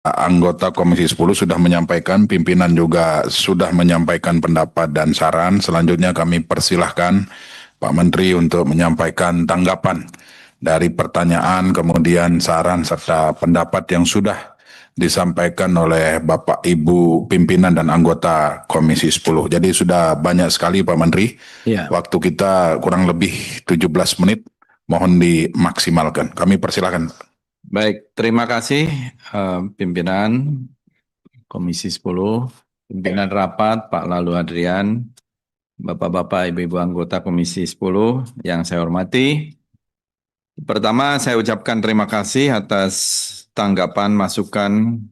anggota Komisi 10 sudah menyampaikan, pimpinan juga sudah menyampaikan pendapat dan saran. Selanjutnya kami persilahkan Pak Menteri untuk menyampaikan tanggapan dari pertanyaan, kemudian saran serta pendapat yang sudah disampaikan oleh Bapak Ibu pimpinan dan anggota Komisi 10. Jadi sudah banyak sekali Pak Menteri. Ya, Waktu kita kurang lebih 17 menit. Mohon dimaksimalkan. Kami persilahkan. baik. Terima kasih pimpinan Komisi 10, pimpinan rapat Pak Lalu Adrian, Bapak-bapak, Ibu-ibu anggota Komisi 10 yang saya hormati. Pertama, saya ucapkan terima kasih atas tanggapan, masukan,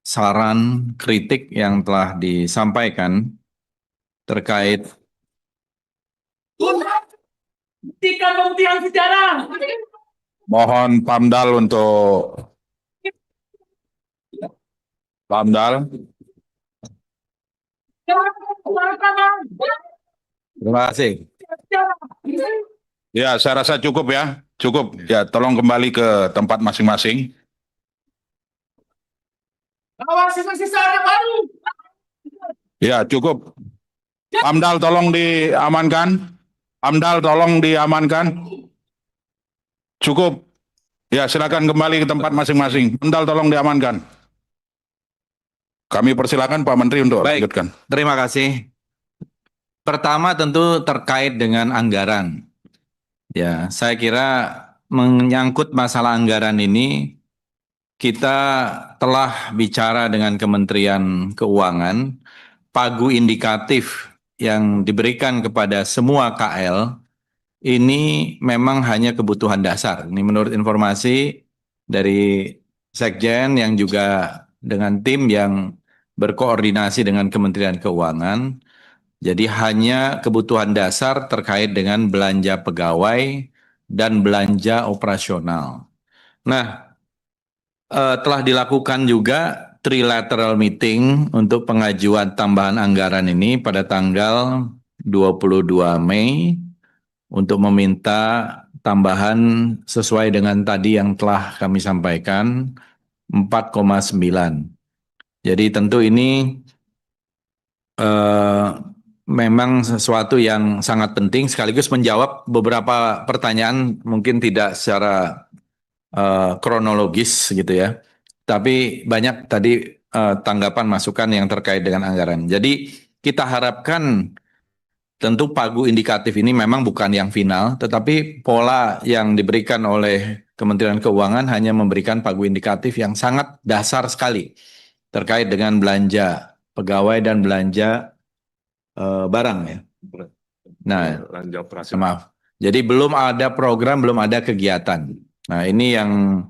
saran, kritik yang telah disampaikan terkait pembuktian sejarah. Mohon Pamdal untuk Pamdal. terima kasih. Ya, saya rasa cukup ya. Cukup. Ya, tolong kembali ke tempat masing-masing. Awasi sisa Orde Baru. Ya, cukup. Pamdal tolong diamankan. Pamdal tolong diamankan. Cukup. Ya, silakan kembali ke tempat masing-masing. Pamdal tolong diamankan. Kami persilakan Pak Menteri untuk Baik. lanjutkan. Terima kasih. Pertama tentu terkait dengan anggaran. Ya, saya kira menyangkut masalah anggaran ini kita telah bicara dengan Kementerian Keuangan, pagu indikatif yang diberikan kepada semua KL ini memang hanya kebutuhan dasar. Ini menurut informasi dari Sekjen yang juga dengan tim yang berkoordinasi dengan Kementerian Keuangan. Jadi hanya kebutuhan dasar terkait dengan belanja pegawai dan belanja operasional. Nah, telah dilakukan juga trilateral meeting untuk pengajuan tambahan anggaran ini pada tanggal 22 Mei untuk meminta tambahan sesuai dengan tadi yang telah kami sampaikan 4,9. Jadi tentu ini memang sesuatu yang sangat penting sekaligus menjawab beberapa pertanyaan mungkin tidak secara kronologis gitu ya. Tapi banyak tadi tanggapan masukan yang terkait dengan anggaran. Jadi kita harapkan tentu pagu indikatif ini memang bukan yang final, tetapi pola yang diberikan oleh Kementerian Keuangan hanya memberikan pagu indikatif yang sangat dasar sekali terkait dengan belanja pegawai dan belanja barang ya. Nah, maaf. Jadi belum ada program, belum ada kegiatan. Nah, ini yang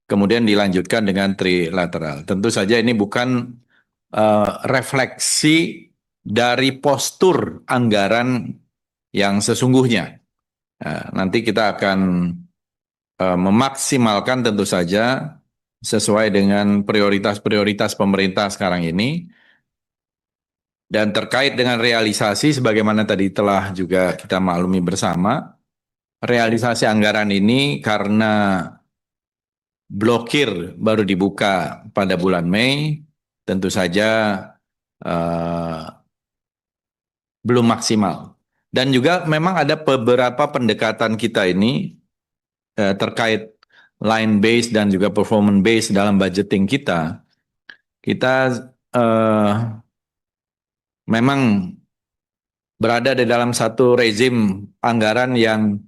kemudian dilanjutkan dengan trilateral. Tentu saja ini bukan refleksi dari postur anggaran yang sesungguhnya. Nah, nanti kita akan memaksimalkan tentu saja sesuai dengan prioritas-prioritas pemerintah sekarang ini. Dan terkait dengan realisasi, sebagaimana tadi telah juga kita maklumi bersama, realisasi anggaran ini karena blokir baru dibuka pada bulan Mei, tentu saja belum maksimal. Dan juga memang ada beberapa pendekatan kita ini terkait line base dan juga performance base dalam budgeting kita. Kita memang berada di dalam satu rezim anggaran yang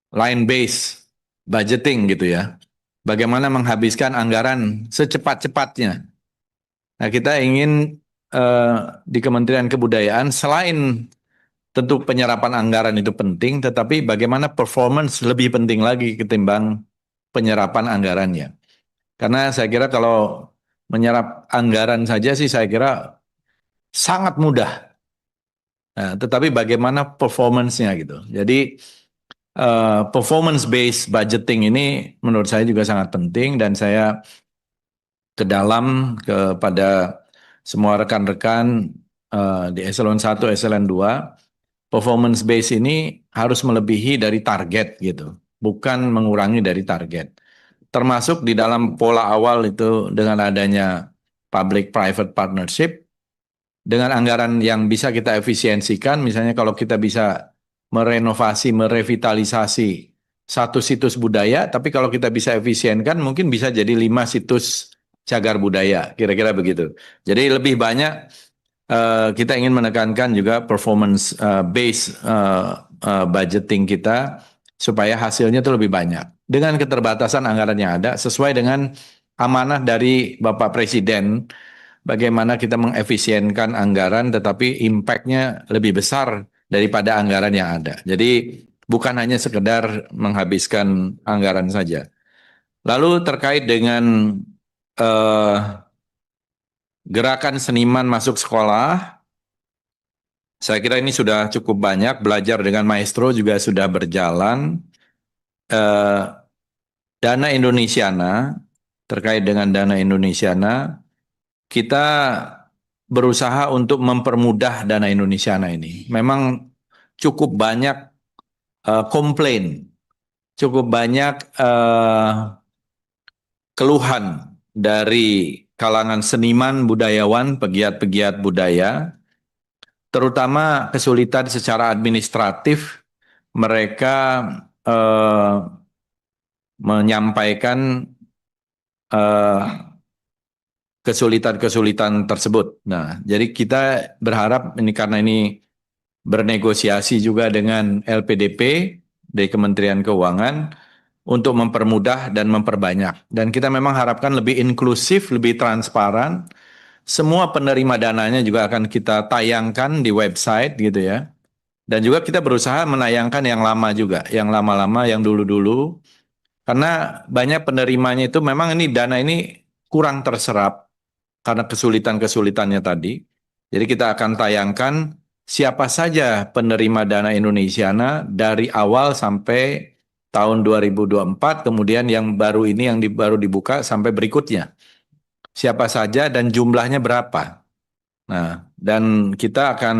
line base budgeting gitu ya. Bagaimana menghabiskan anggaran secepat-cepatnya. Nah, kita ingin di Kementerian Kebudayaan selain tentu penyerapan anggaran itu penting, tetapi bagaimana performance lebih penting lagi ketimbang penyerapan anggarannya. Karena saya kira kalau menyerap anggaran saja sih saya kira sangat mudah. Nah, tetapi bagaimana performance-nya gitu. Jadi performance based budgeting ini menurut saya juga sangat penting dan saya ke dalam kepada semua rekan-rekan di eselon 1, eselon 2, performance based ini harus melebihi dari target gitu, bukan mengurangi dari target. termasuk di dalam pola awal itu dengan adanya public-private partnership, dengan anggaran yang bisa kita efisiensikan, misalnya kalau kita bisa merenovasi, merevitalisasi satu situs budaya, tapi kalau kita bisa efisienkan mungkin bisa jadi 5 situs cagar budaya, kira-kira begitu. Jadi lebih banyak kita ingin menekankan juga performance base budgeting kita supaya hasilnya itu lebih banyak. Dengan keterbatasan anggaran yang ada, sesuai dengan amanah dari Bapak Presiden, bagaimana kita mengefisienkan anggaran tetapi impact-nya lebih besar daripada anggaran yang ada. Jadi bukan hanya sekedar menghabiskan anggaran saja. Lalu terkait dengan gerakan seniman masuk sekolah, saya kira ini sudah cukup banyak. Belajar dengan maestro juga sudah berjalan. Dana Indonesiana, terkait dengan dana Indonesiana, kita berusaha untuk mempermudah dana Indonesiana ini. Memang cukup banyak komplain, cukup banyak keluhan dari kalangan seniman, budayawan, pegiat-pegiat budaya, terutama kesulitan secara administratif mereka menyampaikan kesulitan-kesulitan tersebut. Nah, jadi kita berharap ini karena ini bernegosiasi juga dengan LPDP dari Kementerian Keuangan untuk mempermudah dan memperbanyak. Dan kita memang harapkan lebih inklusif, lebih transparan. Semua penerima dananya juga akan kita tayangkan di website gitu ya. Dan juga kita berusaha menayangkan yang lama juga, yang lama-lama, yang dulu-dulu. Karena banyak penerimanya itu memang ini dana ini kurang terserap karena kesulitan-kesulitannya tadi. Jadi kita akan tayangkan siapa saja penerima dana Indonesiana dari awal sampai tahun 2024, kemudian yang baru ini yang baru dibuka sampai berikutnya. Siapa saja dan jumlahnya berapa. Nah, dan kita akan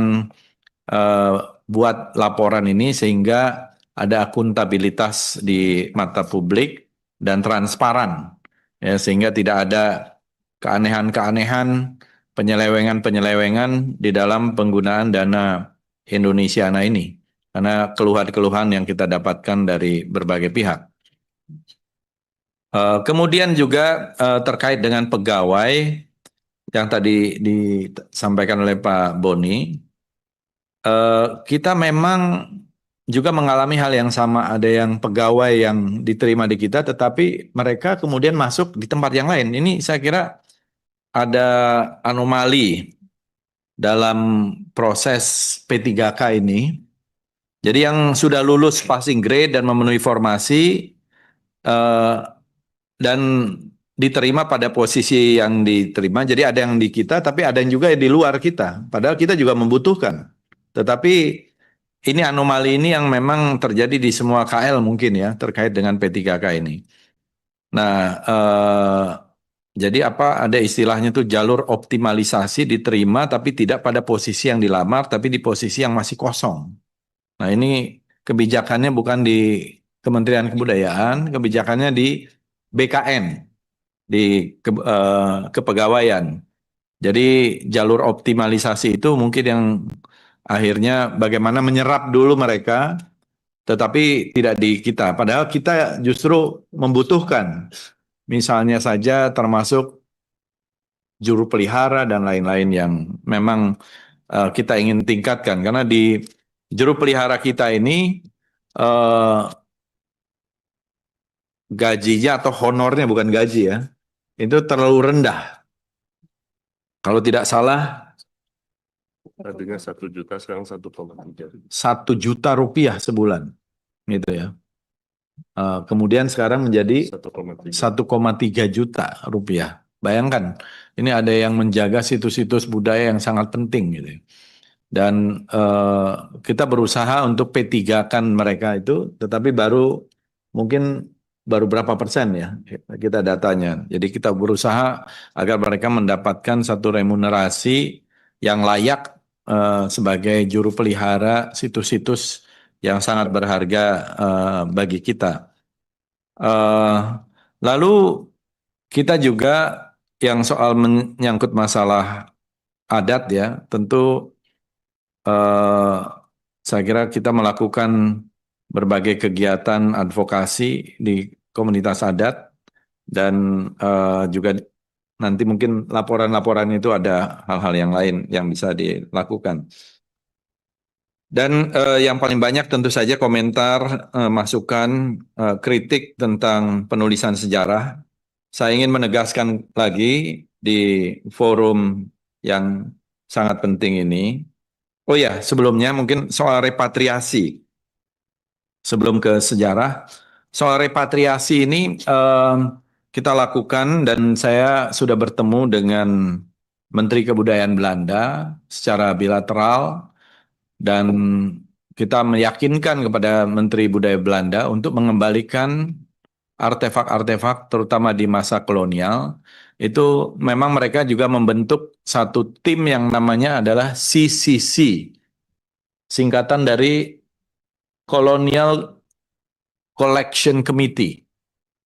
buat laporan ini sehingga ada akuntabilitas di mata publik dan transparan, ya, sehingga tidak ada keanehan-keanehan, penyelewengan-penyelewengan di dalam penggunaan dana Indonesiana ini, karena keluhan-keluhan yang kita dapatkan dari berbagai pihak. Kemudian juga terkait dengan pegawai yang tadi disampaikan oleh Pak Boni, kita memang juga mengalami hal yang sama. Ada yang pegawai yang diterima di kita, tetapi mereka kemudian masuk di tempat yang lain. Ini saya kira ada anomali dalam proses P3K ini. Jadi yang sudah lulus passing grade dan memenuhi formasi dan diterima pada posisi yang diterima. Jadi ada yang di kita, tapi ada yang juga di luar kita. Padahal kita juga membutuhkan. Tetapi ini anomali ini yang memang terjadi di semua KL mungkin ya, terkait dengan P3K ini. Nah, jadi ada istilahnya tuh jalur optimalisasi diterima tapi tidak pada posisi yang dilamar, tapi di posisi yang masih kosong. Nah, ini kebijakannya bukan di Kementerian Kebudayaan, kebijakannya di BKN, di kepegawaian. Jadi jalur optimalisasi itu mungkin yang akhirnya bagaimana menyerap dulu mereka, tetapi tidak di kita. Padahal kita justru membutuhkan. Misalnya saja termasuk juru pelihara dan lain-lain yang memang kita ingin tingkatkan. Karena di juru pelihara kita ini gajinya atau honornya, bukan gaji ya, itu terlalu rendah. Kalau tidak salah, Tadinya 1 juta, sekarang 1,3. 1 juta rupiah sebulan, gitu ya. Kemudian sekarang menjadi 1,3 juta rupiah. Bayangkan, ini ada yang menjaga situs-situs budaya yang sangat penting, gitu. Dan kita berusaha untuk P3-kan mereka itu, tetapi mungkin baru berapa persen ya kita datanya. Jadi kita berusaha agar mereka mendapatkan satu remunerasi yang layak sebagai juru pelihara situs-situs yang sangat berharga bagi kita. Lalu kita juga yang soal menyangkut masalah adat ya, tentu saya kira kita melakukan berbagai kegiatan advokasi di komunitas adat dan juga nanti mungkin laporan-laporan itu ada hal-hal yang lain yang bisa dilakukan. Dan yang paling banyak tentu saja komentar, masukan, kritik tentang penulisan sejarah. Saya ingin menegaskan lagi di forum yang sangat penting ini. Oh ya, sebelumnya mungkin soal repatriasi. Sebelum ke sejarah, soal repatriasi ini kita lakukan dan saya sudah bertemu dengan Menteri Kebudayaan Belanda secara bilateral dan kita meyakinkan kepada Menteri Budaya Belanda untuk mengembalikan artefak-artefak terutama di masa kolonial. Itu memang mereka juga membentuk satu tim yang namanya adalah CCC, singkatan dari Colonial Collection Committee.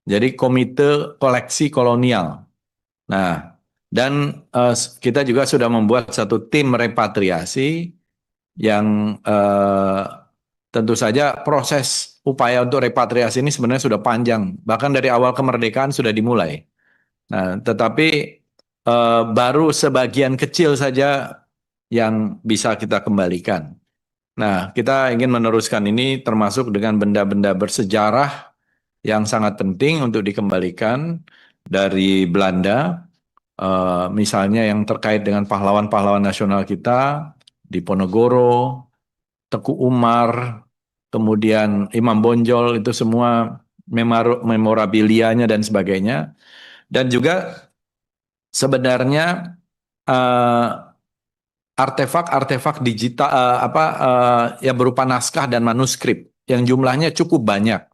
Jadi Komite Koleksi Kolonial. Nah, dan kita juga sudah membuat satu tim repatriasi yang tentu saja proses upaya untuk repatriasi ini sebenarnya sudah panjang. Bahkan dari awal kemerdekaan sudah dimulai. Nah, tetapi baru sebagian kecil saja yang bisa kita kembalikan. Nah, kita ingin meneruskan ini termasuk dengan benda-benda bersejarah yang sangat penting untuk dikembalikan dari Belanda, misalnya yang terkait dengan pahlawan-pahlawan nasional kita di Ponorogo, Teku Umar, kemudian Imam Bonjol, itu semua memorabilianya dan sebagainya. Dan juga sebenarnya artefak-artefak digital yang berupa naskah dan manuskrip yang jumlahnya cukup banyak.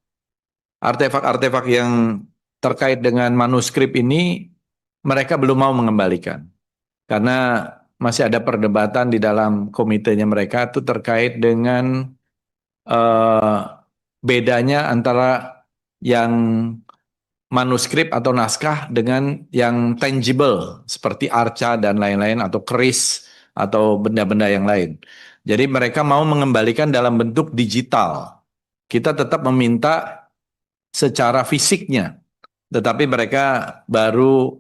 Artefak-artefak yang terkait dengan manuskrip ini mereka belum mau mengembalikan karena masih ada perdebatan di dalam komitenya mereka itu terkait dengan bedanya antara yang manuskrip atau naskah dengan yang tangible seperti arca dan lain-lain atau keris atau benda-benda yang lain. Jadi mereka mau mengembalikan dalam bentuk digital. Kita tetap meminta secara fisiknya, tetapi mereka baru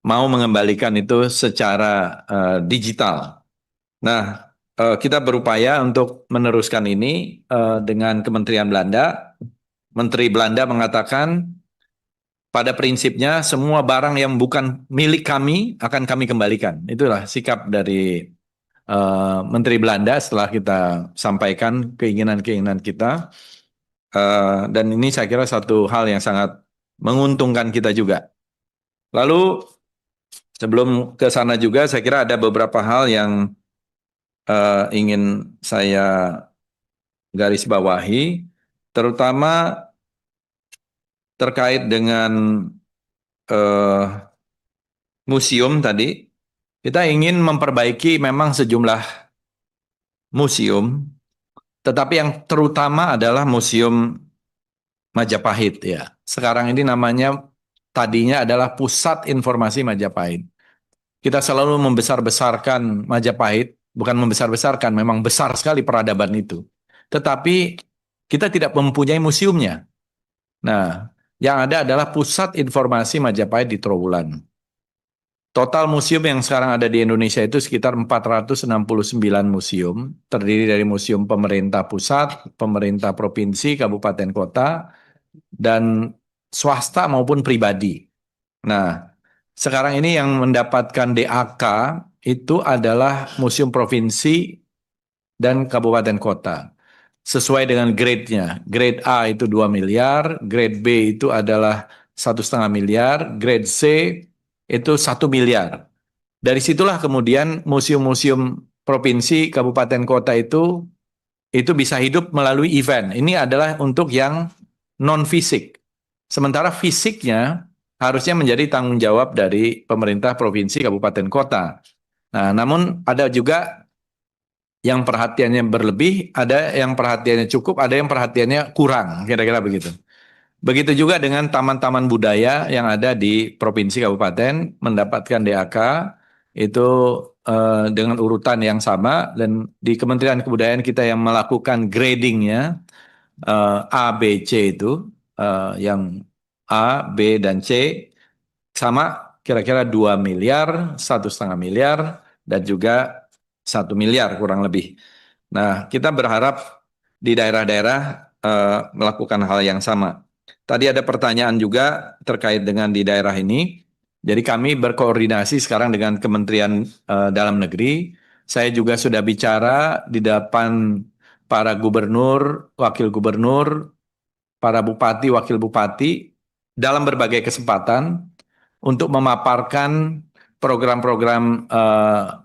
mau mengembalikan itu secara digital. Nah, kita berupaya untuk meneruskan ini dengan Kementerian Belanda. Menteri Belanda mengatakan pada prinsipnya semua barang yang bukan milik kami akan kami kembalikan. Itulah sikap dari Menteri Belanda setelah kita sampaikan keinginan-keinginan kita. Dan ini saya kira satu hal yang sangat menguntungkan kita juga. Lalu sebelum ke sana juga saya kira ada beberapa hal yang ingin saya garis bawahi, terutama terkait dengan museum tadi. Kita ingin memperbaiki memang sejumlah museum, tetapi yang terutama adalah Museum Majapahit ya. Sekarang ini namanya tadinya adalah Pusat Informasi Majapahit. Kita selalu membesar-besarkan Majapahit, bukan membesar-besarkan, memang besar sekali peradaban itu. Tetapi kita tidak mempunyai museumnya. Nah, yang ada adalah Pusat Informasi Majapahit di Trowulan. Total museum yang sekarang ada di Indonesia itu sekitar 469 museum, terdiri dari museum pemerintah pusat, pemerintah provinsi, kabupaten kota, dan swasta maupun pribadi. Nah, sekarang ini yang mendapatkan DAK itu adalah museum provinsi dan kabupaten kota. Sesuai dengan grade-nya. Grade A itu 2 miliar, grade B itu adalah 1,5 miliar, grade C itu 1 miliar. Dari situlah kemudian museum-museum provinsi, kabupaten kota itu bisa hidup melalui event. Ini adalah untuk yang non-fisik. Sementara fisiknya harusnya menjadi tanggung jawab dari pemerintah provinsi, kabupaten kota. Nah, namun ada juga yang perhatiannya berlebih, ada yang perhatiannya cukup, ada yang perhatiannya kurang, kira-kira begitu. Begitu juga dengan taman-taman budaya yang ada di provinsi kabupaten mendapatkan DAK itu dengan urutan yang sama, dan di Kementerian Kebudayaan kita yang melakukan gradingnya A, B, C itu yang A, B, dan C sama kira-kira 2 miliar, 1,5 miliar, dan juga 1 miliar kurang lebih. Nah, kita berharap di daerah-daerah melakukan hal yang sama. Tadi ada pertanyaan juga terkait dengan di daerah ini. Jadi kami berkoordinasi sekarang dengan Kementerian Dalam Negeri. Saya juga sudah bicara di depan para gubernur, wakil gubernur, para bupati, wakil bupati dalam berbagai kesempatan untuk memaparkan program-program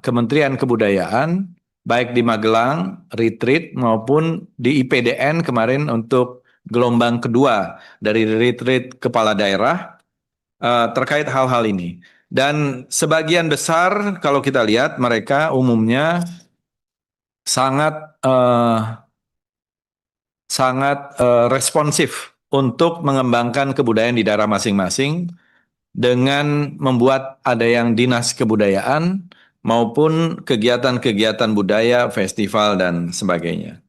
Kementerian Kebudayaan baik di Magelang, retreat maupun di IPDN kemarin untuk gelombang kedua dari retreat kepala daerah terkait hal-hal ini. Dan sebagian besar kalau kita lihat mereka umumnya sangat responsif untuk mengembangkan kebudayaan di daerah masing-masing dengan membuat ada yang dinas kebudayaan maupun kegiatan-kegiatan budaya, festival, dan sebagainya.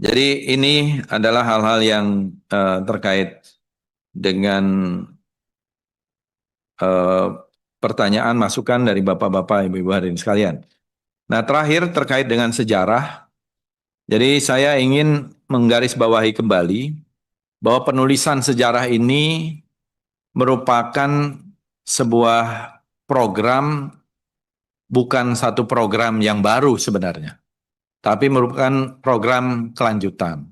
Jadi ini adalah hal-hal yang terkait dengan pertanyaan, masukan dari Bapak-Bapak, Ibu-Ibu hadirin sekalian. Nah, terakhir terkait dengan sejarah. Jadi saya ingin menggarisbawahi kembali bahwa penulisan sejarah ini merupakan sebuah program, bukan satu program yang baru sebenarnya, tapi merupakan program kelanjutan.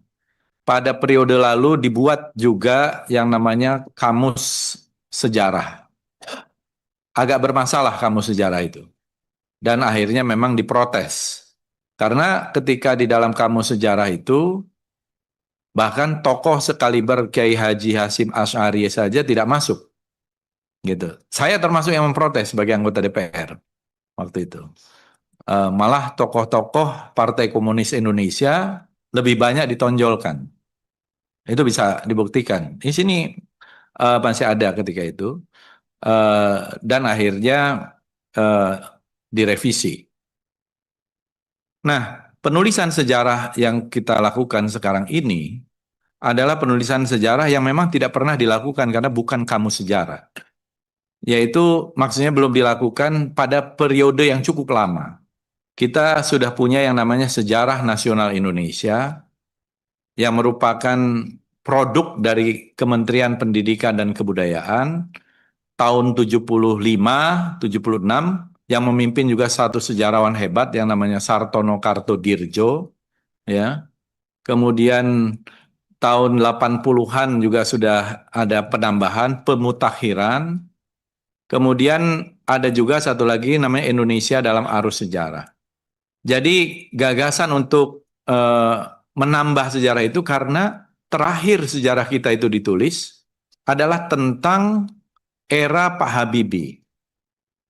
Pada periode lalu dibuat juga yang namanya kamus sejarah. Agak bermasalah kamus sejarah itu. Dan akhirnya memang diprotes. Karena ketika di dalam kamus sejarah itu, bahkan tokoh sekaliber Kiai Haji Hasyim Asy'ari saja tidak masuk. Gitu. Saya termasuk yang memprotes sebagai anggota DPR waktu itu. Malah tokoh-tokoh Partai Komunis Indonesia lebih banyak ditonjolkan. Itu bisa dibuktikan. Di sini masih ada ketika itu. Dan akhirnya direvisi. Nah, penulisan sejarah yang kita lakukan sekarang ini adalah penulisan sejarah yang memang tidak pernah dilakukan karena bukan kamus sejarah. Yaitu maksudnya belum dilakukan pada periode yang cukup lama. Kita sudah punya yang namanya Sejarah Nasional Indonesia yang merupakan produk dari Kementerian Pendidikan dan Kebudayaan tahun 75, 76 yang memimpin juga satu sejarawan hebat yang namanya Sartono Kartodirjo, ya. Kemudian tahun 80-an juga sudah ada penambahan pemutakhiran. Kemudian ada juga satu lagi namanya Indonesia dalam Arus Sejarah. Jadi gagasan untuk menambah sejarah itu karena terakhir sejarah kita itu ditulis adalah tentang era Pak Habibie.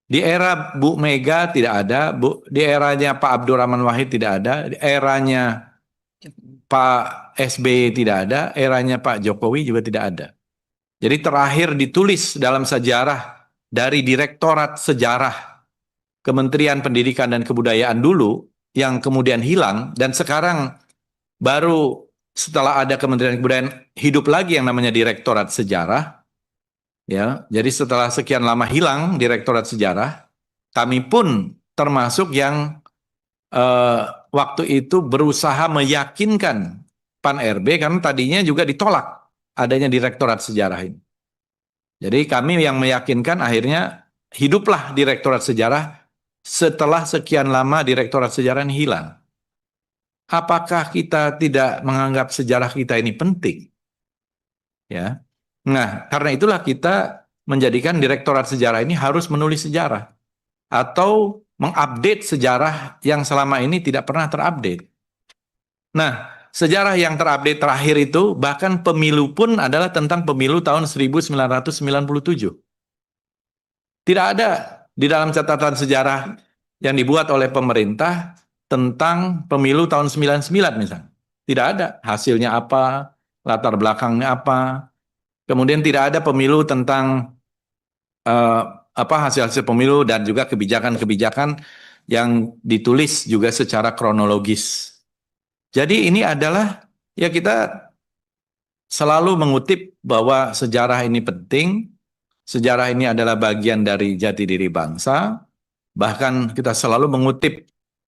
Di era Bu Mega tidak ada, di eranya Pak Abdurrahman Wahid tidak ada, di eranya Pak SBY tidak ada, eranya Pak Jokowi juga tidak ada. Jadi terakhir ditulis dalam sejarah dari Direktorat Sejarah Kementerian Pendidikan dan Kebudayaan dulu, yang kemudian hilang, dan sekarang baru setelah ada Kementerian Kebudayaan hidup lagi yang namanya Direktorat Sejarah. Ya, jadi setelah sekian lama hilang Direktorat Sejarah, kami pun termasuk yang waktu itu berusaha meyakinkan Pan-RB karena tadinya juga ditolak adanya Direktorat Sejarah ini. Jadi kami yang meyakinkan, akhirnya hiduplah Direktorat Sejarah setelah sekian lama Direktorat Sejarah ini hilang. Apakah kita tidak menganggap sejarah kita ini penting? Ya. Nah, karena itulah kita menjadikan Direktorat Sejarah ini harus menulis sejarah atau mengupdate sejarah yang selama ini tidak pernah terupdate. Nah, sejarah yang terupdate terakhir itu bahkan pemilu pun adalah tentang pemilu tahun 1997. Tidak ada di dalam catatan sejarah yang dibuat oleh pemerintah tentang pemilu tahun 99 misalnya. Tidak ada hasilnya apa, latar belakangnya apa. Kemudian tidak ada pemilu tentang hasil-hasil pemilu dan juga kebijakan-kebijakan yang ditulis juga secara kronologis. Jadi ini adalah ya kita selalu mengutip bahwa sejarah ini penting, sejarah ini adalah bagian dari jati diri bangsa, bahkan kita selalu mengutip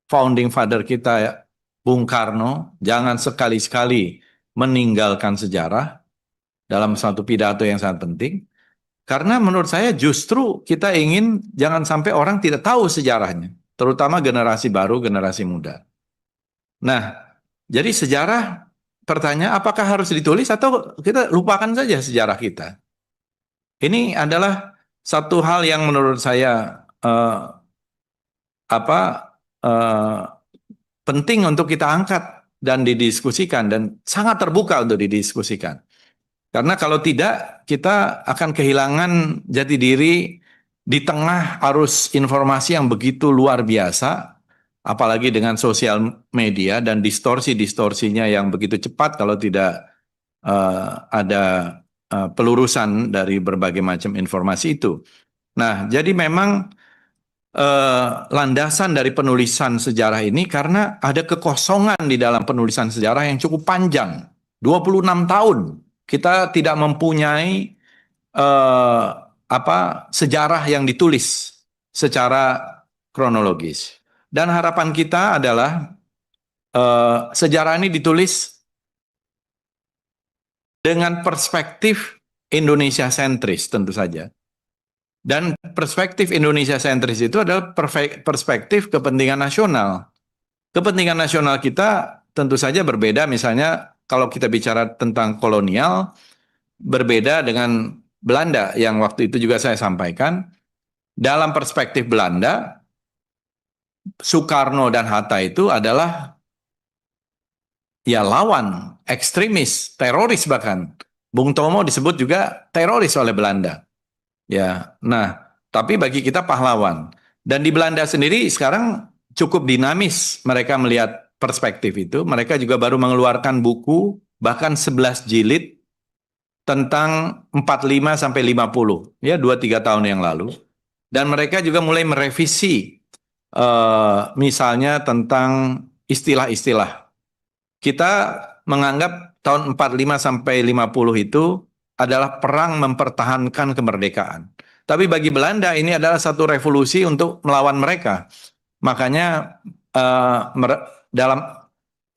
founding father kita Bung Karno, jangan sekali-sekali meninggalkan sejarah dalam satu pidato yang sangat penting. Karena menurut saya justru kita ingin jangan sampai orang tidak tahu sejarahnya, terutama generasi baru, generasi muda. Nah, jadi sejarah, pertanyaan apakah harus ditulis atau kita lupakan saja sejarah kita? Ini adalah satu hal yang menurut saya penting untuk kita angkat dan didiskusikan dan sangat terbuka untuk didiskusikan. Karena kalau tidak, kita akan kehilangan jati diri di tengah arus informasi yang begitu luar biasa, apalagi dengan sosial media dan distorsi-distorsinya yang begitu cepat kalau tidak ada pelurusan dari berbagai macam informasi itu. Nah, jadi memang landasan dari penulisan sejarah ini karena ada kekosongan di dalam penulisan sejarah yang cukup panjang, 26 tahun. Kita tidak mempunyai sejarah yang ditulis secara kronologis. Dan harapan kita adalah sejarah ini ditulis dengan perspektif Indonesia sentris tentu saja. Dan perspektif Indonesia sentris itu adalah perspektif kepentingan nasional. Kepentingan nasional kita tentu saja berbeda, misalnya kalau kita bicara tentang kolonial, berbeda dengan Belanda yang waktu itu juga saya sampaikan. Dalam perspektif Belanda, Soekarno dan Hatta itu adalah ya lawan, ekstremis, teroris bahkan. Bung Tomo disebut juga teroris oleh Belanda. Ya, nah, tapi bagi kita pahlawan. Dan di Belanda sendiri sekarang cukup dinamis mereka melihat perspektif itu. Mereka juga baru mengeluarkan buku bahkan 11 jilid tentang 45 sampai 50, ya 2-3 tahun yang lalu. Dan mereka juga mulai merevisi misalnya tentang istilah-istilah. Kita menganggap tahun 45 sampai 50 itu adalah perang mempertahankan kemerdekaan. Tapi bagi Belanda ini adalah satu revolusi untuk melawan mereka. Makanya dalam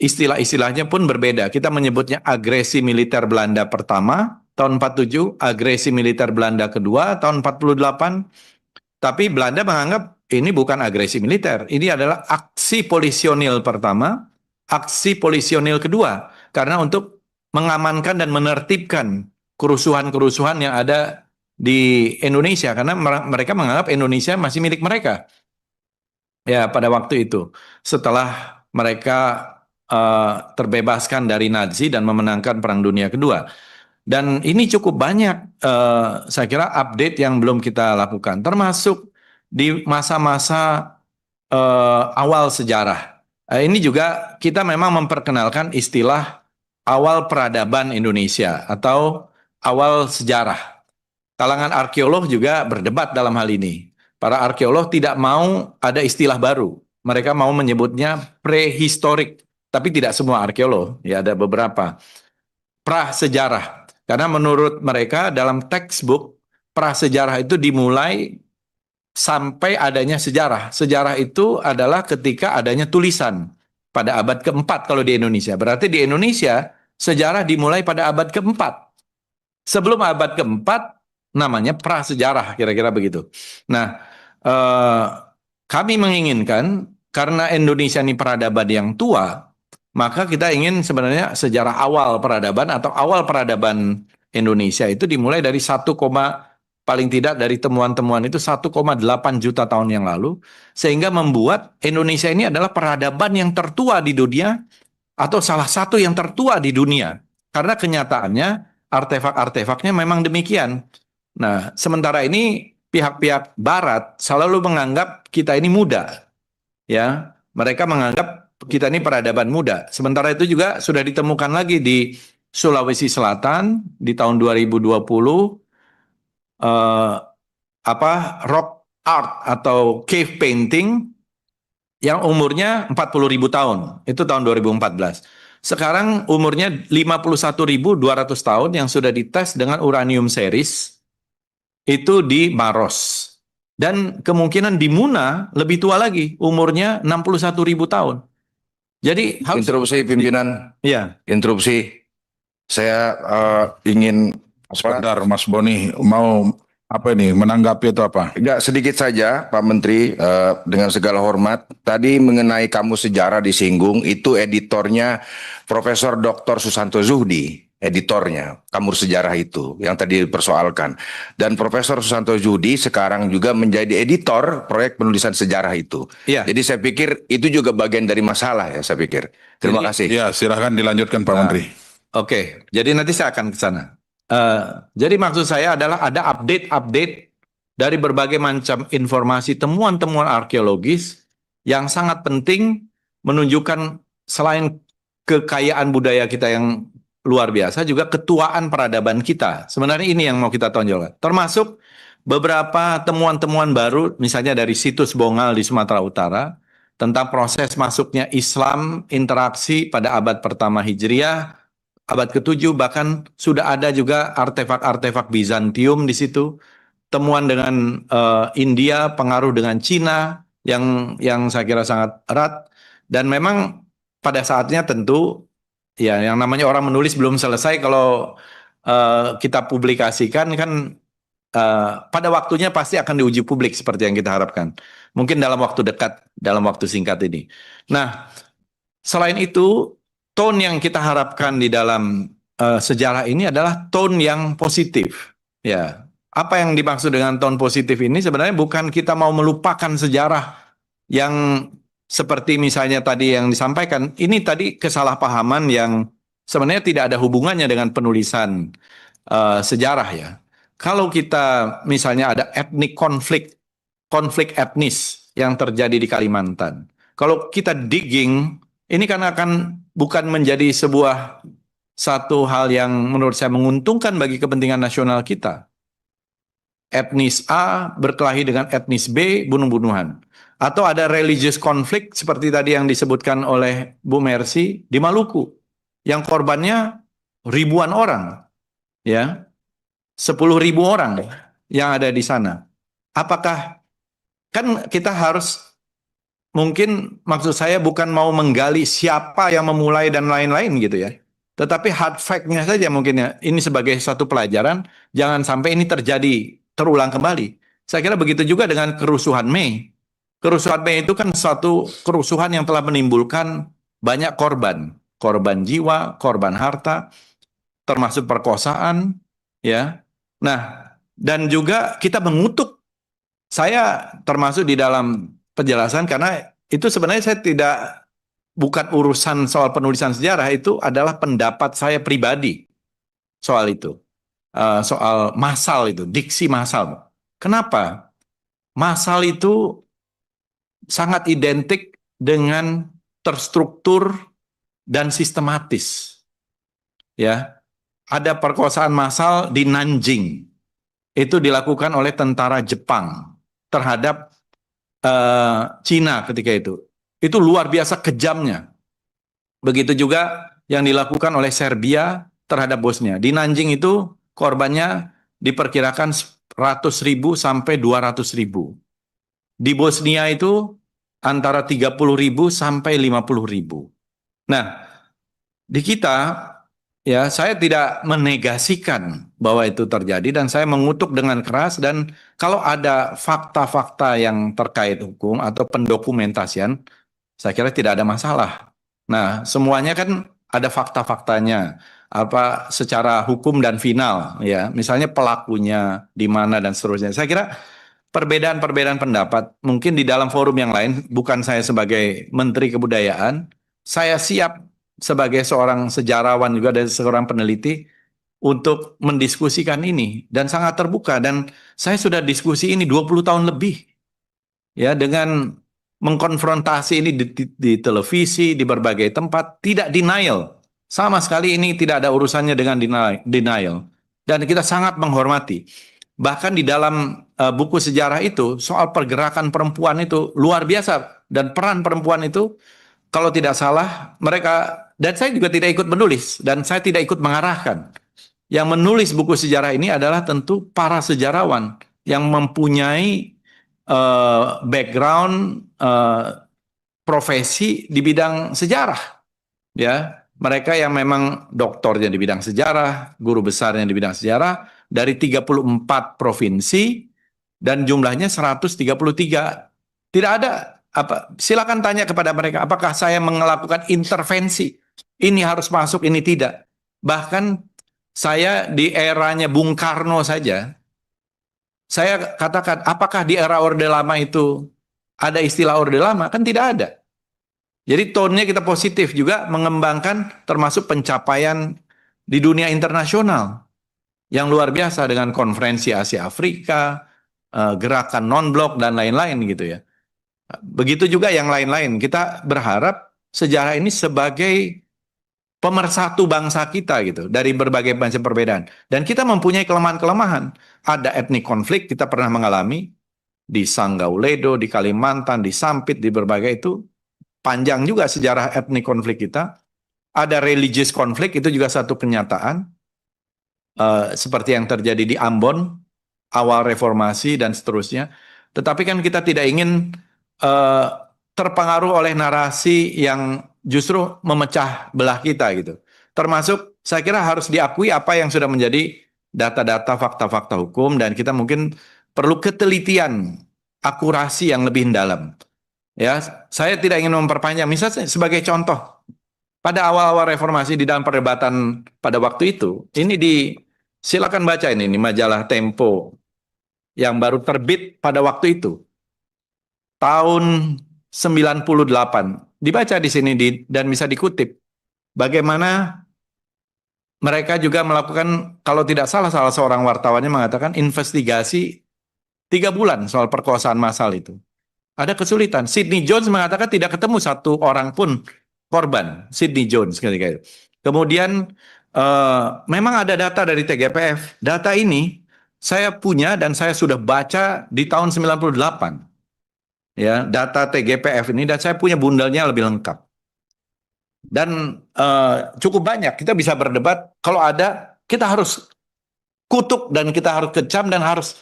istilah-istilahnya pun berbeda. Kita menyebutnya agresi militer Belanda pertama tahun 47, agresi militer Belanda kedua tahun 48. Tapi Belanda menganggap ini bukan agresi militer. Ini adalah aksi polisionil pertama, aksi polisionil kedua. Karena untuk mengamankan dan menertibkan kerusuhan-kerusuhan yang ada di Indonesia. Karena mereka menganggap Indonesia masih milik mereka. Ya, pada waktu itu. Setelah mereka terbebaskan dari Nazi dan memenangkan Perang Dunia Kedua. Dan ini cukup banyak, saya kira, update yang belum kita lakukan. Termasuk di masa-masa awal sejarah. Ini juga kita memang memperkenalkan istilah awal peradaban Indonesia atau awal sejarah. Kalangan arkeolog juga berdebat dalam hal ini. Para arkeolog tidak mau ada istilah baru. Mereka mau menyebutnya prehistorik. Tapi tidak semua arkeolog, ya ada beberapa. Prasejarah. Karena menurut mereka dalam textbook, prasejarah itu dimulai sampai adanya sejarah. Sejarah itu adalah ketika adanya tulisan pada abad keempat kalau di Indonesia. Berarti di Indonesia sejarah dimulai pada abad keempat. Sebelum abad keempat namanya prasejarah, kira-kira begitu. Nah, kami menginginkan karena Indonesia ini peradaban yang tua, maka kita ingin sebenarnya sejarah awal peradaban atau awal peradaban Indonesia itu dimulai dari paling tidak dari temuan-temuan itu 1,8 juta tahun yang lalu, sehingga membuat Indonesia ini adalah peradaban yang tertua di dunia atau salah satu yang tertua di dunia. Karena kenyataannya artefak-artefaknya memang demikian. Nah, sementara ini pihak-pihak Barat selalu menganggap kita ini muda. Ya, mereka menganggap kita ini peradaban muda. Sementara itu juga sudah ditemukan lagi di Sulawesi Selatan di tahun 2020 rock art atau cave painting yang umurnya 40.000 tahun. Itu tahun 2014. Sekarang umurnya 51.200 tahun yang sudah dites dengan uranium series itu di Maros. Dan kemungkinan di Muna lebih tua lagi, umurnya 61.000 tahun. Jadi harus Interupsi pimpinan, ya. interupsi. Saya ingin Sebentar, Mas Boni, mau apa ini, menanggapi atau apa? enggak sedikit saja Pak Menteri, dengan segala hormat. Tadi mengenai kamus sejarah disinggung, itu editornya Profesor Dr. Susanto Zuhdi, editornya kamus sejarah itu yang tadi dipersoalkan. Dan Profesor Susanto Zuhdi sekarang juga menjadi editor proyek penulisan sejarah itu. Iya. Jadi saya pikir itu juga bagian dari masalah ya, saya pikir. Terima kasih. Ya, silahkan dilanjutkan Pak Menteri. Oke, jadi nanti saya akan ke sana. Jadi maksud saya adalah ada update-update dari berbagai macam informasi, temuan-temuan arkeologis yang sangat penting menunjukkan selain kekayaan budaya kita yang luar biasa, juga ketuaan peradaban kita. Sebenarnya ini yang mau kita tonjolkan. Termasuk beberapa temuan-temuan baru, misalnya dari situs Bongal di Sumatera Utara, tentang proses masuknya Islam, interaksi pada abad pertama Hijriah, abad ke-7, bahkan sudah ada juga artefak-artefak Bizantium di situ. Temuan dengan India, pengaruh dengan Cina yang saya kira sangat erat. Dan memang pada saatnya tentu ya yang namanya orang menulis belum selesai kalau kita publikasikan kan pada waktunya pasti akan diuji publik seperti yang kita harapkan. Mungkin dalam waktu dekat, dalam waktu singkat ini. Nah, selain itu tone yang kita harapkan di dalam sejarah ini adalah tone yang positif. Ya, apa yang dimaksud dengan tone positif ini sebenarnya bukan kita mau melupakan sejarah yang seperti misalnya tadi yang disampaikan. Ini tadi kesalahpahaman yang sebenarnya tidak ada hubungannya dengan penulisan sejarah ya. Kalau kita misalnya ada konflik etnis yang terjadi di Kalimantan. Kalau kita digging, ini kan akan bukan menjadi satu hal yang menurut saya menguntungkan bagi kepentingan nasional kita. Etnis A berkelahi dengan etnis B, bunuh-bunuhan. Atau ada religious conflict seperti tadi yang disebutkan oleh Bu Mercy di Maluku. Yang korbannya ribuan orang. Ya, 10.000 orang yang ada di sana. Apakah, kan kita harus, mungkin maksud saya bukan mau menggali siapa yang memulai dan lain-lain gitu ya. Tetapi hard fact-nya saja mungkin ya, ini sebagai satu pelajaran, jangan sampai ini terjadi, terulang kembali. Saya kira begitu juga dengan kerusuhan Mei. Kerusuhan Mei itu kan suatu kerusuhan yang telah menimbulkan banyak korban. Korban jiwa, korban harta, termasuk perkosaan, ya. Nah, dan juga kita mengutuk, saya termasuk di dalam penjelasan karena itu sebenarnya saya bukan urusan soal penulisan sejarah, itu adalah pendapat saya pribadi soal itu. Soal massal itu, diksi massal. Kenapa? Massal itu sangat identik dengan terstruktur dan sistematis. Ya. Ada perkosaan massal di Nanjing. Itu dilakukan oleh tentara Jepang terhadap Cina ketika itu. Itu luar biasa kejamnya. Begitu juga yang dilakukan oleh Serbia terhadap Bosnia. Di Nanjing itu korbannya diperkirakan 100.000 sampai 200.000. Di Bosnia itu antara 30.000 sampai 50.000. Nah, di kita ya, saya tidak menegasikan bahwa itu terjadi dan saya mengutuk dengan keras, dan kalau ada fakta-fakta yang terkait hukum atau pendokumentasian, saya kira tidak ada masalah. Nah, semuanya kan ada fakta-faktanya, apa secara hukum dan final ya. Misalnya pelakunya di mana dan seterusnya. Saya kira perbedaan-perbedaan pendapat mungkin di dalam forum yang lain, bukan saya sebagai Menteri Kebudayaan, saya siap sebagai seorang sejarawan juga dan seorang peneliti untuk mendiskusikan ini dan sangat terbuka, dan saya sudah diskusi ini 20 tahun lebih ya, dengan mengkonfrontasi ini di televisi, di berbagai tempat, tidak denial. Sama sekali ini tidak ada urusannya dengan denial. Dan kita sangat menghormati. Bahkan di dalam buku sejarah itu, soal pergerakan perempuan itu luar biasa. Dan peran perempuan itu, kalau tidak salah, mereka, dan saya juga tidak ikut menulis, dan saya tidak ikut mengarahkan. Yang menulis buku sejarah ini adalah tentu para sejarawan yang mempunyai background profesi di bidang sejarah. Ya, mereka yang memang doktornya di bidang sejarah, guru besarnya di bidang sejarah, dari 34 provinsi, dan jumlahnya 133. Tidak ada apa, silakan tanya kepada mereka, apakah saya melakukan intervensi? Ini harus masuk, ini tidak. Bahkan saya di eranya Bung Karno saja, saya katakan, apakah di era Orde Lama itu ada istilah Orde Lama? Kan tidak ada. Jadi tone-nya kita positif juga, mengembangkan termasuk pencapaian di dunia internasional yang luar biasa dengan konferensi Asia Afrika, gerakan non-blok dan lain-lain gitu ya. Begitu juga yang lain-lain. Kita berharap sejarah ini sebagai pemersatu bangsa kita gitu dari berbagai macam perbedaan. Dan kita mempunyai kelemahan-kelemahan. Ada etnik konflik kita pernah mengalami di Sanggauledo, di Kalimantan, di Sampit, di berbagai itu. Panjang juga sejarah etnik konflik kita. Ada religious konflik, itu juga satu kenyataan. Seperti yang terjadi di Ambon, awal reformasi dan seterusnya. Tetapi kan kita tidak ingin terpengaruh oleh narasi yang justru memecah belah kita gitu. Termasuk saya kira harus diakui apa yang sudah menjadi data-data fakta-fakta hukum, dan kita mungkin perlu ketelitian, akurasi yang lebih dalam. Ya, saya tidak ingin memperpanjang. Misalnya sebagai contoh, pada awal-awal reformasi di dalam perdebatan pada waktu itu, ini silakan baca ini majalah Tempo yang baru terbit pada waktu itu. Tahun 98. Dibaca di sini dan bisa dikutip. Bagaimana mereka juga melakukan, kalau tidak salah seorang wartawannya mengatakan investigasi 3 bulan soal perkosaan massal itu. Ada kesulitan. Sidney Jones mengatakan tidak ketemu satu orang pun korban. Sidney Jones ketika itu. Kemudian memang ada data dari TGPF. Data ini saya punya dan saya sudah baca di tahun 98. Ya, data TGPF ini, dan saya punya bundelnya lebih lengkap. Dan cukup banyak. Kita bisa berdebat. Kalau ada, kita harus kutuk dan kita harus kecam dan harus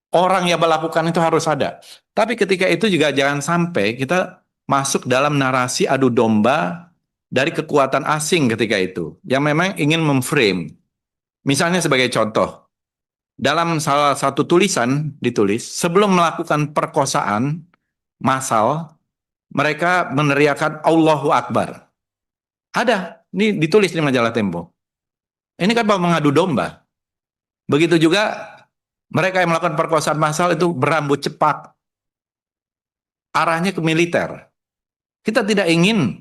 orang yang melakukan itu harus ada. Tapi ketika itu juga jangan sampai kita masuk dalam narasi adu domba dari kekuatan asing ketika itu, yang memang ingin memframe. Misalnya sebagai contoh, dalam salah satu tulisan ditulis, sebelum melakukan perkosaan massal, mereka meneriakan Allahu Akbar. Ada, ini ditulis di majalah Tempo. Ini kan mengadu domba. Begitu juga mereka yang melakukan perkosaan massal itu berambut cepat. Arahnya ke militer. Kita tidak ingin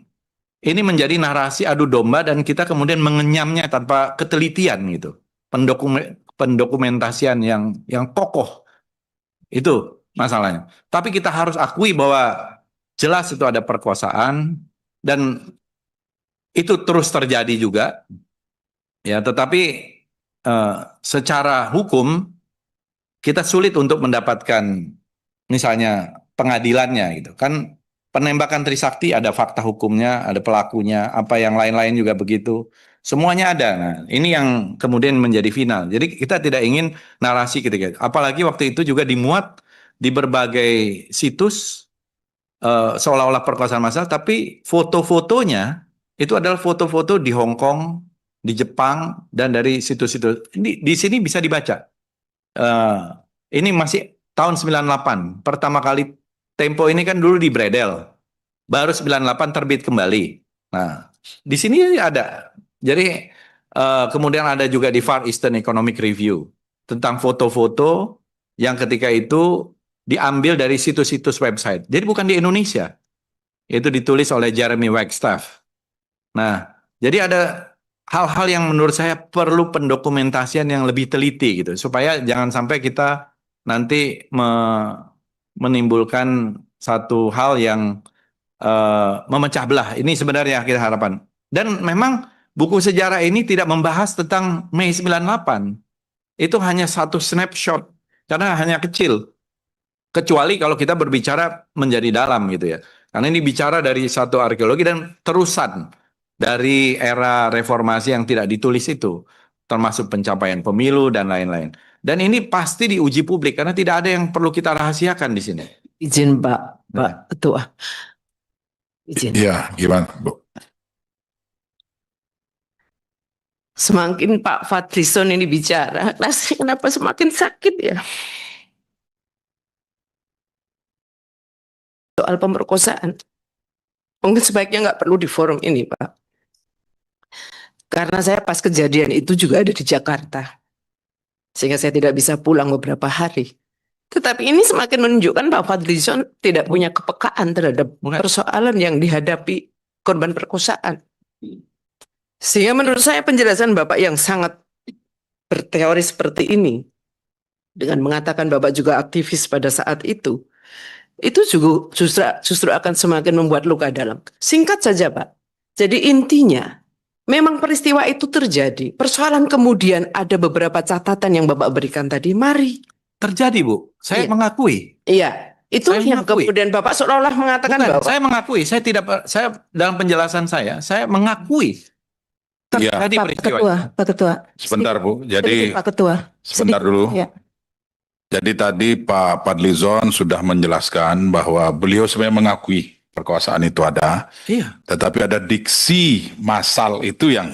ini menjadi narasi adu domba dan kita kemudian mengenyamnya tanpa ketelitian gitu. Pendokumentasian yang kokoh. Itu masalahnya. Tapi kita harus akui bahwa jelas itu ada perkosaan dan itu terus terjadi juga. Ya, tetapi secara hukum kita sulit untuk mendapatkan misalnya pengadilannya gitu. Kan penembakan Trisakti ada fakta hukumnya, ada pelakunya, apa yang lain-lain juga begitu. Semuanya ada. Nah, ini yang kemudian menjadi final. Jadi kita tidak ingin narasi ketika itu. Apalagi waktu itu juga dimuat di berbagai situs seolah-olah perkosaan massal, tapi foto-fotonya itu adalah foto-foto di Hong Kong, di Jepang, dan dari situs-situs. Di sini bisa dibaca. Ini masih tahun 98. Pertama kali Tempo ini kan dulu di Bredel. Baru 98 terbit kembali. Nah, di sini ada. Jadi kemudian ada juga di Far Eastern Economic Review tentang foto-foto yang ketika itu diambil dari situs-situs website. Jadi bukan di Indonesia. Itu ditulis oleh Jeremy Wagstaff. Nah, jadi ada hal-hal yang menurut saya perlu pendokumentasian yang lebih teliti gitu, supaya jangan sampai kita nanti menimbulkan satu hal yang memecah belah. Ini sebenarnya kita harapan. Dan memang buku sejarah ini tidak membahas tentang Mei 98. Itu hanya satu snapshot, karena hanya kecil. Kecuali kalau kita berbicara menjadi dalam gitu ya. Karena ini bicara dari satu arkeologi dan terusan dari era reformasi yang tidak ditulis itu. Termasuk pencapaian pemilu dan lain-lain. Dan ini pasti diuji publik karena tidak ada yang perlu kita rahasiakan di sini. Izin Pak Ketua. Izin. Iya, gimana, Bu? Semakin Pak Fadlizon ini bicara, rasanya kenapa semakin sakit ya? Soal pemerkosaan. Mungkin sebaiknya nggak perlu di forum ini, Pak. Karena saya pas kejadian itu juga ada di Jakarta. Sehingga saya tidak bisa pulang beberapa hari. Tetapi ini semakin menunjukkan Pak Fadlizon tidak punya kepekaan terhadap persoalan yang dihadapi korban perkosaan. Sehingga menurut saya penjelasan Bapak yang sangat berteori seperti ini, dengan mengatakan Bapak juga aktivis pada saat itu juga justru akan semakin membuat luka dalam. Singkat saja Pak, jadi intinya memang peristiwa itu terjadi. Persoalan kemudian ada beberapa catatan yang Bapak berikan tadi. Mari. Terjadi, Bu. Saya Iya. mengakui. Iya, itu Saya yang mengakui. kemudian Bapak seolah-olah mengatakan Bukan, bahwa saya mengakui. Saya dalam penjelasan saya mengakui Iya. terjadi Pak peristiwa Ketua, itu. Pak Ketua. Sebentar, Bu. Sedikit, Jadi Pak Ketua. sebentar Sedikit, dulu. ya. Jadi tadi Pak Fadlizon sudah menjelaskan bahwa beliau sebenarnya mengakui perkosaan itu ada, Iya. tetapi ada diksi massal itu yang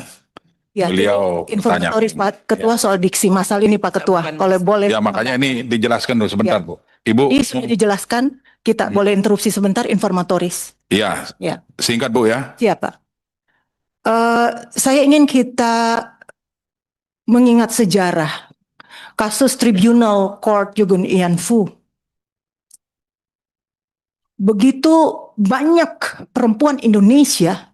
Ya, beliau informatoris tanyakan. Pak Ketua soal diksi masal ini Pak Ketua. Bukan Kalau boleh. Ya makanya ini dijelaskan dulu sebentar, Ya. Bu. Ibu, Ini sudah dijelaskan, kita boleh interupsi sebentar informatoris. ya, Ya. singkat Bu ya. Siap Pak. Saya ingin kita mengingat sejarah kasus Tribunal Court Yugun Ian Fu. Begitu banyak perempuan Indonesia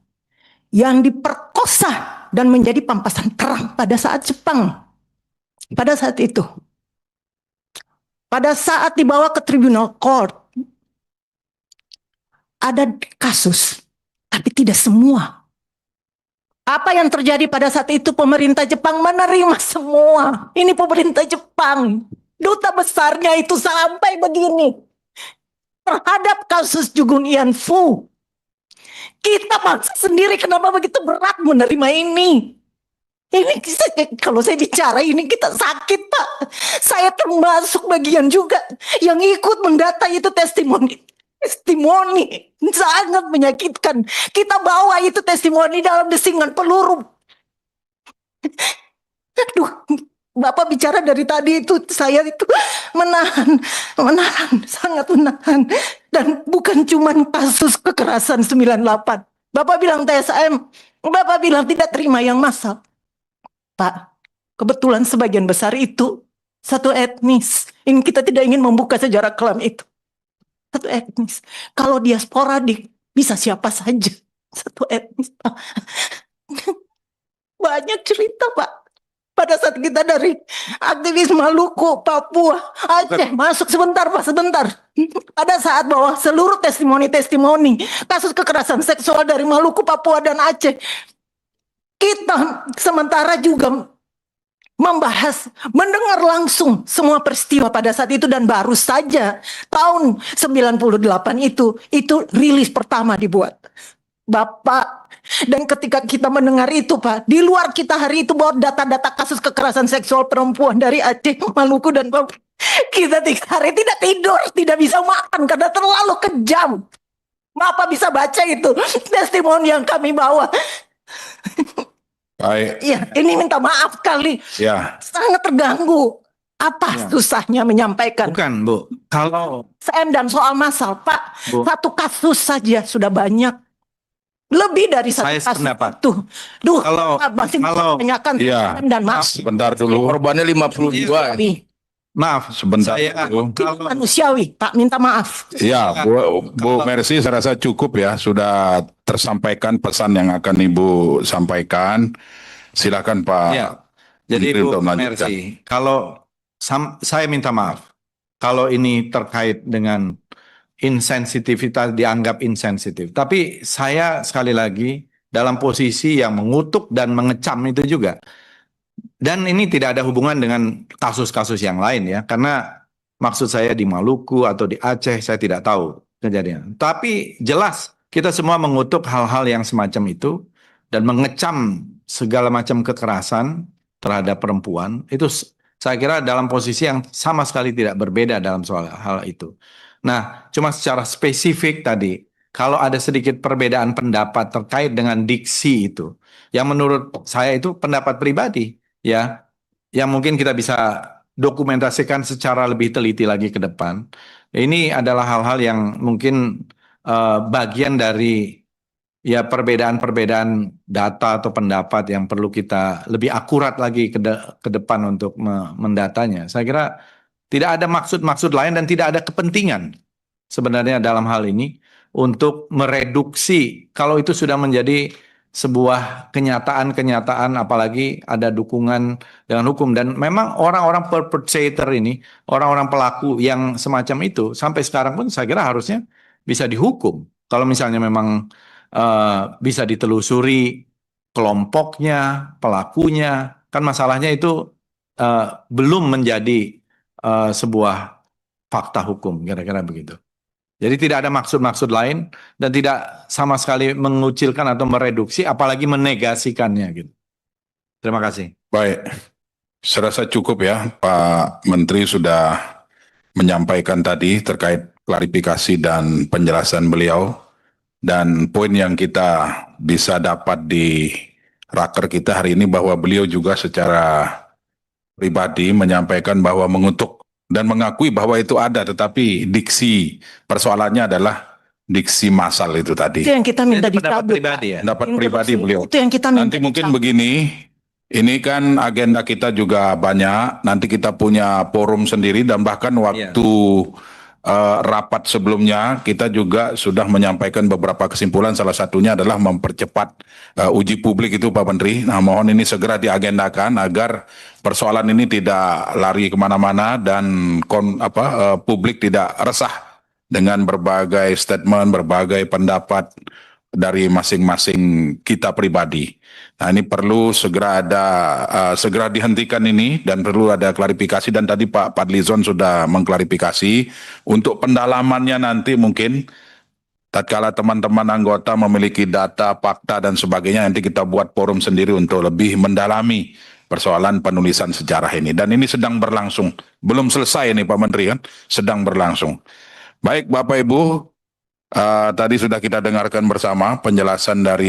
yang diperkosa dan menjadi pampasan perang pada saat Jepang. Pada saat itu. Pada saat dibawa ke Tribunal Court, ada kasus, tapi tidak semua. Apa yang terjadi pada saat itu, pemerintah Jepang menerima semua. Ini pemerintah Jepang. Duta besarnya itu sampai begini. Terhadap kasus Jugun Ian Fu. Kita bangsa sendiri kenapa begitu berat menerima ini? Ini kalau saya bicara ini kita sakit Pak. Saya termasuk bagian juga yang ikut mendata itu testimoni. Testimoni sangat menyakitkan. Kita bawa itu testimoni dalam desingan peluru. Aduh, Bapak bicara dari tadi itu saya itu menahan, sangat menahan. Dan bukan cuma kasus kekerasan 98. Bapak bilang TSM, Bapak bilang tidak terima yang massal. Pak, kebetulan sebagian besar itu satu etnis. Ini kita tidak ingin membuka sejarah kelam itu. Satu etnis. Kalau dia sporadik, bisa siapa saja. Satu etnis. Banyak cerita, Pak. Pada saat kita dari aktivis Maluku, Papua, Aceh, masuk sebentar, Pak, sebentar. Pada saat bahwa seluruh testimoni kasus kekerasan seksual dari Maluku, Papua, dan Aceh, kita sementara juga membahas, mendengar langsung semua peristiwa pada saat itu, dan baru saja tahun 98 itu rilis pertama dibuat. Bapak, dan ketika kita mendengar itu Pak, di luar kita hari itu bawa data-data kasus kekerasan seksual perempuan dari Aceh, Maluku, dan Papua. Kita 3 hari tidak tidur, tidak bisa makan karena terlalu kejam. Bapak bisa baca itu testimoni yang kami bawa. Baik, Ya, ini minta maaf kali, ya. sangat terganggu. Apa Ya. susahnya menyampaikan? Bukan, Bu. Kalau Dan soal massal, Pak, Bu, satu kasus saja sudah banyak. Lebih dari satu Saya kasus sependapat. itu. Duh, Kalau- Pak, masih kalau- tanyakan Iya. dan mas. Sebentar dulu, Korbannya 52. maaf, sebentar saya dulu. Itu manusiawi, Pak, minta maaf. Ya, Bu Mercy, saya rasa cukup ya, sudah tersampaikan pesan yang akan Ibu sampaikan. Silakan Pak. Ya. Jadi Menteri Bu untuk melanjutkan. Mercy, kalau saya minta maaf kalau ini terkait dengan insensitivitas, dianggap insensitif. Tapi saya sekali lagi dalam posisi yang mengutuk dan mengecam itu juga. Dan ini tidak ada hubungan dengan kasus-kasus yang lain ya, karena maksud saya di Maluku atau di Aceh saya tidak tahu kejadian. Tapi jelas kita semua mengutuk hal-hal yang semacam itu dan mengecam segala macam kekerasan terhadap perempuan. Itu saya kira dalam posisi yang sama sekali tidak berbeda dalam soal hal itu. Nah, cuma secara spesifik tadi, kalau ada sedikit perbedaan pendapat terkait dengan diksi itu, yang menurut saya itu pendapat pribadi, ya, yang mungkin kita bisa dokumentasikan secara lebih teliti lagi ke depan. Ini adalah hal-hal yang mungkin bagian dari ya perbedaan-perbedaan data atau pendapat yang perlu kita lebih akurat lagi ke depan untuk mendatanya. Saya kira tidak ada maksud-maksud lain dan tidak ada kepentingan sebenarnya dalam hal ini untuk mereduksi kalau itu sudah menjadi sebuah kenyataan-kenyataan, apalagi ada dukungan dengan hukum. Dan memang orang-orang perpetrator ini, orang-orang pelaku yang semacam itu sampai sekarang pun saya kira harusnya bisa dihukum. Kalau misalnya memang bisa ditelusuri kelompoknya, pelakunya, kan masalahnya itu belum menjadi sebuah fakta hukum, kira-kira begitu. Jadi tidak ada maksud-maksud lain dan tidak sama sekali mengucilkan atau mereduksi, apalagi menegasikannya gitu. Terima kasih. Baik, saya rasa cukup ya, Pak Menteri sudah menyampaikan tadi terkait klarifikasi dan penjelasan beliau. Dan poin yang kita bisa dapat di raker kita hari ini bahwa beliau juga secara pribadi menyampaikan bahwa mengutuk dan mengakui bahwa itu ada, tetapi diksi persoalannya adalah diksi massal itu tadi. Itu yang kita minta Itu pendapat dicabut. pribadi ya. Pendapat pribadi beliau. Itu yang kita minta Nanti mungkin dicabut. begini, ini kan agenda kita juga banyak, nanti kita punya forum sendiri dan bahkan waktu rapat sebelumnya kita juga sudah menyampaikan beberapa kesimpulan, salah satunya adalah mempercepat uji publik itu Pak Menteri. Nah mohon ini segera diagendakan agar persoalan ini tidak lari kemana-mana dan publik tidak resah dengan berbagai statement, berbagai pendapat dari masing-masing kita pribadi. Nah ini perlu segera segera dihentikan ini dan perlu ada klarifikasi, dan tadi Pak Fadlizon sudah mengklarifikasi untuk pendalamannya nanti mungkin tatkala teman-teman anggota memiliki data, fakta dan sebagainya, nanti kita buat forum sendiri untuk lebih mendalami persoalan penulisan sejarah ini. Dan ini sedang berlangsung, belum selesai nih Pak Menteri kan, sedang berlangsung. Baik Bapak Ibu, tadi sudah kita dengarkan bersama penjelasan dari